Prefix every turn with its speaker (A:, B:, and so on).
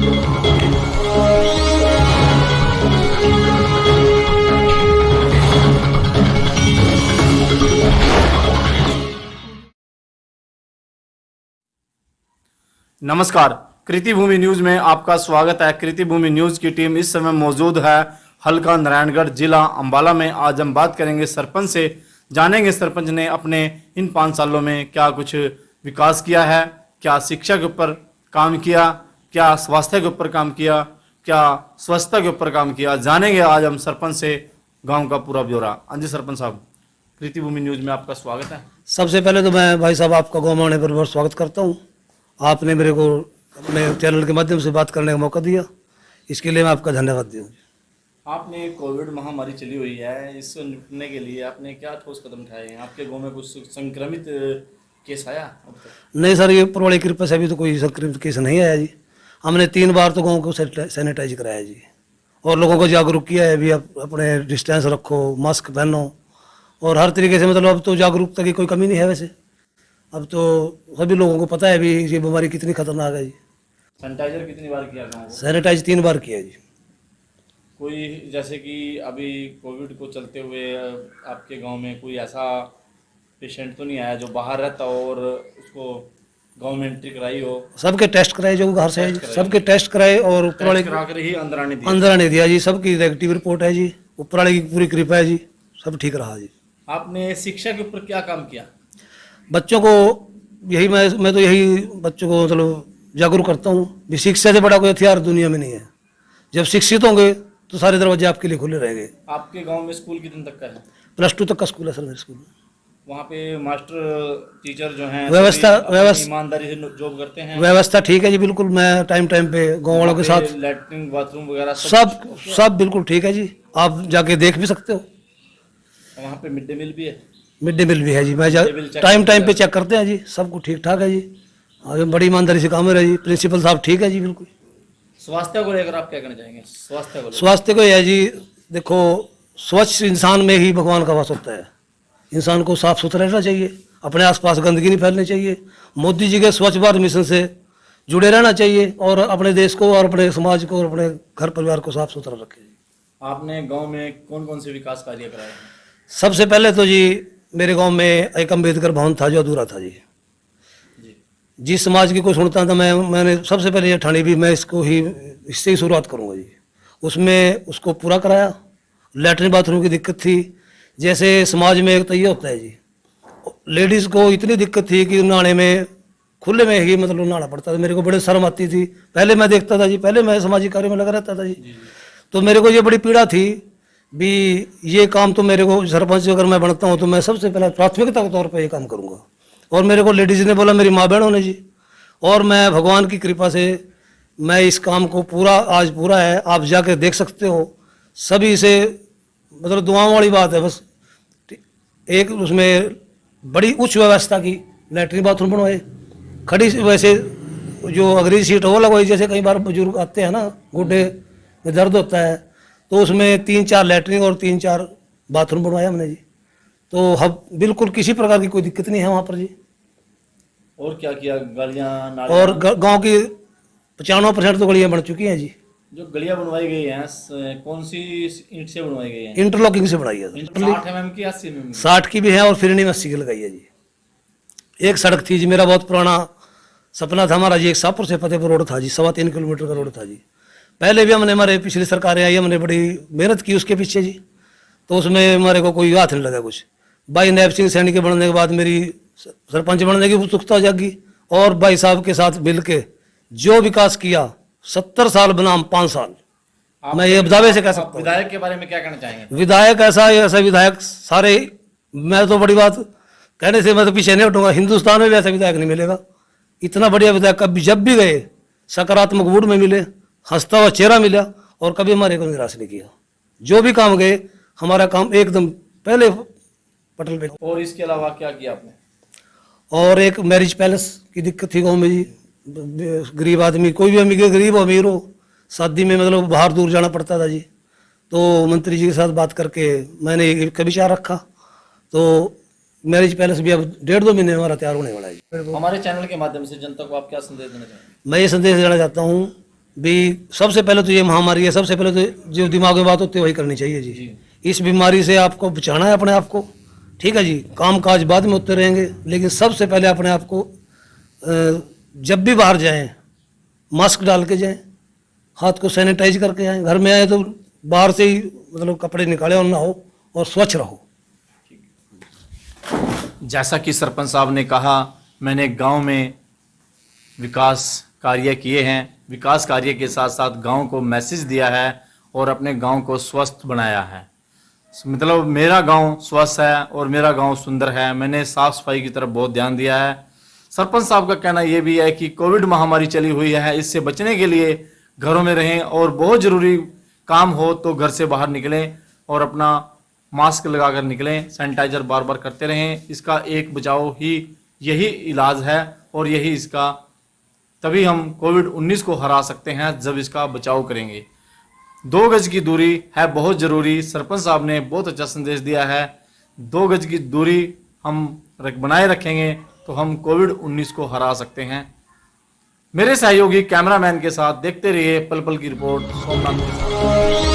A: नमस्कार, कृति भूमि न्यूज में आपका स्वागत है। कृति भूमि न्यूज की टीम इस समय मौजूद है हल्का नारायणगढ़ जिला अंबाला में। आज हम बात करेंगे सरपंच से, जानेंगे सरपंच ने अपने इन 5 सालों में क्या कुछ विकास किया है, क्या शिक्षा के ऊपर काम किया, क्या स्वास्थ्य के ऊपर काम किया, क्या स्वच्छता के ऊपर काम किया। जानेंगे आज हम सरपंच से गाँव का पूरा ब्यौरा। हाँ जी सरपंच साहब, कृति भूमि न्यूज में आपका स्वागत है।
B: सबसे पहले तो मैं भाई साहब आपका गाँव में आने पर बहुत स्वागत करता हूँ। आपने मेरे को अपने चैनल के माध्यम से बात करने का मौका दिया, इसके लिए मैं आपका धन्यवाद दूँ।
A: आपने कोविड महामारी चली हुई है, इससे निपटने के लिए आपने क्या ठोस कदम उठाए हैं? आपके गांव में कुछ संक्रमित केस आया अब तक?
B: नहीं सर, ये ऊपर वाली कृपा से अभी तो कोई संक्रमित केस नहीं आया जी। हमने 3 बार तो गाँव को सैनिटाइज कराया जी, और लोगों को जागरूक किया है भी आप अपने डिस्टेंस रखो, मास्क पहनो, और हर तरीके से मतलब अब तो जागरूकता की कोई कमी नहीं है। वैसे अब तो सभी लोगों को पता है भी ये बीमारी कितनी खतरनाक है जी।
A: सैनिटाइजर कितनी बार किया गाँव को?
B: सैनिटाइज 3 बार किया जी।
A: कोई जैसे कि अभी कोविड को चलते हुए आपके गांव में कोई ऐसा पेशेंट तो नहीं आया जो बाहर रहता हो और उसको गांव में एंट्री कराई हो?
B: सबके टेस्ट कराए जो घर से, सबके टेस्ट कराए और ऊपर वाले
A: करा कर ही
B: अंदर आने दिया जी। सबकी नेगेटिव रिपोर्ट है जी, ऊपर वाले की पूरी कृपा है जी, सब ठीक रहा जी।
A: आपने शिक्षा के ऊपर क्या काम किया?
B: बच्चों को यही मैं तो यही बच्चों को मतलब जागरूक करता हूँ भी शिक्षा से बड़ा कोई हथियार दुनिया में नहीं है। जब शिक्षित होंगे तो सारे दरवाजे आपके लिए खुले रहेंगे।
A: आपके गांव में स्कूल कितने तक का है?
B: +2 तक का स्कूल है सर मेरे स्कूल में।
A: वहाँ पे मास्टर टीचर जो हैं
B: व्यवस्था
A: ईमानदारी से जॉब करते हैं?
B: व्यवस्था ठीक है जी, बिल्कुल। मैं टाइम पे गाँव वालों के साथ
A: लैट्रिन बाथरूम वगैरह
B: सब बिल्कुल ठीक है जी। आप जाके देख भी सकते हो।
A: वहाँ पे मिड डे मील भी है?
B: मिड डे मील भी है जी। मैं टाइम पे चेक करते हैं जी, सब कुछ ठीक ठाक है जी। आगे बड़ी ईमानदारी से काम है जी। प्रिंसिपल साहब ठीक है जी, बिल्कुल।
A: स्वास्थ्य को लेकर आप क्या कहना चाहेंगे?
B: स्वास्थ्य को यह है जी, देखो स्वच्छ इंसान में ही भगवान का वास होता है। इंसान को साफ सुथरा रहना चाहिए, अपने आसपास गंदगी नहीं फैलनी चाहिए। मोदी जी के स्वच्छ भारत मिशन से जुड़े रहना चाहिए और अपने देश को और अपने समाज को और अपने घर परिवार को साफ सुथरा रखें।
A: आपने गाँव में कौन कौन से विकास कार्य कराए हैं?
B: सबसे पहले तो जी मेरे गांव में एक अम्बेडकर भवन था जो अधूरा था जी। जिस समाज की कोई सुनता था मैंने सबसे पहले ये ठानी भी मैं इससे ही शुरुआत करूंगा जी। उसमें उसको पूरा कराया। लैट्रिन बाथरूम की दिक्कत थी, जैसे समाज में एक तो ये होता है जी, लेडीज़ को इतनी दिक्कत थी कि नहाने में खुले में ही मतलब नहाना पड़ता था। मेरे को बड़े शर्म आती थी। पहले मैं देखता था जी, पहले मैं सामाजिक कार्य में लगा रहता था जी। तो मेरे को ये बड़ी पीड़ा थी भी ये काम तो मेरे को सरपंच अगर मैं बनता हूँ तो मैं सबसे पहले प्राथमिकता के तौर पर ये काम करूँगा। और मेरे को लेडीज़ ने बोला, मेरी माँ बहनों ने जी, और मैं भगवान की कृपा से मैं इस काम को आज पूरा है। आप जाके देख सकते हो। सभी से मतलब दुआओं वाली बात है बस। एक उसमें बड़ी उच्च व्यवस्था की लैट्रिन बाथरूम बनवाए, खड़ी वैसे जो अंग्रेजी सीट वो लगवाई। जैसे कई बार बुजुर्ग आते हैं ना, गोड्डे में दर्द होता है, तो उसमें 3-4 लैट्रिन और 3-4 बाथरूम बनवाया हमने जी। तो हम बिल्कुल किसी प्रकार की कोई दिक्कत नहीं है वहाँ पर जी।
A: और क्या किया? गलियाँ
B: और गांव की 95% तो गलियाँ बन चुकी हैं जी।
A: जो गलियाँ बनवाई गई हैं कौन सी ईंट से बनवाई गई हैं?
B: इंटरलॉकिंग से बनाई है।
A: 60 mm की 80 mm की?
B: 60 की भी है और फिरनी में 80 की लगाई है जी। एक सड़क थी जी, मेरा बहुत पुराना सपना था हमारा जी, एक शाहपुर से फतेहपुर रोड था जी, 3.25 किलोमीटर का रोड था जी। पहले भी हमने, हमारे पिछली सरकारें आई, हमने बड़ी मेहनत की उसके पीछे जी। तो उसमें हमारे को कोई हाथ नहीं लगा कुछ। भाई नैब सिंह सैनी के बनने के बाद मेरी सरपंच बनने की उत्सुकता जागी, और भाई साहब के साथ मिल के जो विकास किया, 70 साल बनाम 5 साल, मैं ये दावे से कह सकता हूँ।
A: विधायक के बारे में क्या कहना चाहेंगे?
B: विधायक ऐसा विधायक सारे, मैं तो बड़ी बात कहने से मैं तो पीछे नहीं हटूंगा। हिंदुस्तान में भी ऐसा विधायक नहीं मिलेगा। इतना बढ़िया विधायक कभी जब भी गए सकारात्मक मूड में मिले, हंसता हुआ चेहरा मिला, और कभी हमारे को निराश नहीं किया। जो भी काम गए हमारा काम एकदम पहले पटल पे।
A: और इसके अलावा क्या किया आपने?
B: और एक मैरिज पैलेस की दिक्कत थी गाँव में जी। गरीब आदमी, कोई भी अमीर गरीब अमीर हो, शादी में मतलब बाहर दूर जाना पड़ता था जी। तो मंत्री जी के साथ बात करके मैंने एक विचार रखा, तो मैरिज पैलेस भी अब 1.5-2 महीने में हमारा तैयार होने वाला है।
A: हमारे चैनल के माध्यम से जनता को आप क्या संदेश देना चाहेंगे?
B: मैं ये संदेश देना चाहता हूँ भी सबसे पहले तो ये महामारी है, सबसे पहले तो जो दिमाग में बात होती है वही करनी चाहिए जी। इस बीमारी से आपको बचाना है अपने आप को, ठीक है जी। काम काज बाद में होते रहेंगे, लेकिन सबसे पहले अपने आप को जब भी बाहर जाएं मास्क डाल के जाएं, हाथ को सैनिटाइज करके आएं, घर में आए तो बाहर से ही मतलब कपड़े निकाले और ना हो, और स्वच्छ रहो।
A: जैसा कि सरपंच साहब ने कहा, मैंने गांव में विकास कार्य किए हैं, विकास कार्य के साथ साथ गांव को मैसेज दिया है और अपने गांव को स्वस्थ बनाया है। मतलब मेरा गांव स्वस्थ है और मेरा गांव सुंदर है। मैंने साफ सफाई की तरफ बहुत ध्यान दिया है। सरपंच साहब का कहना यह भी है कि कोविड महामारी चली हुई है, इससे बचने के लिए घरों में रहें और बहुत ज़रूरी काम हो तो घर से बाहर निकलें और अपना मास्क लगाकर निकलें, सैनिटाइजर बार बार करते रहें। इसका एक बचाव ही यही इलाज है और यही इसका, तभी हम कोविड-19 को हरा सकते हैं जब इसका बचाव करेंगे। 2 गज की दूरी है बहुत ज़रूरी। सरपंच साहब ने बहुत अच्छा संदेश दिया है। 2 गज की दूरी हम बनाए रखेंगे तो हम कोविड-19 को हरा सकते हैं। मेरे सहयोगी कैमरामैन के साथ देखते रहिए पल पल की रिपोर्ट सोमनाथ के साथ।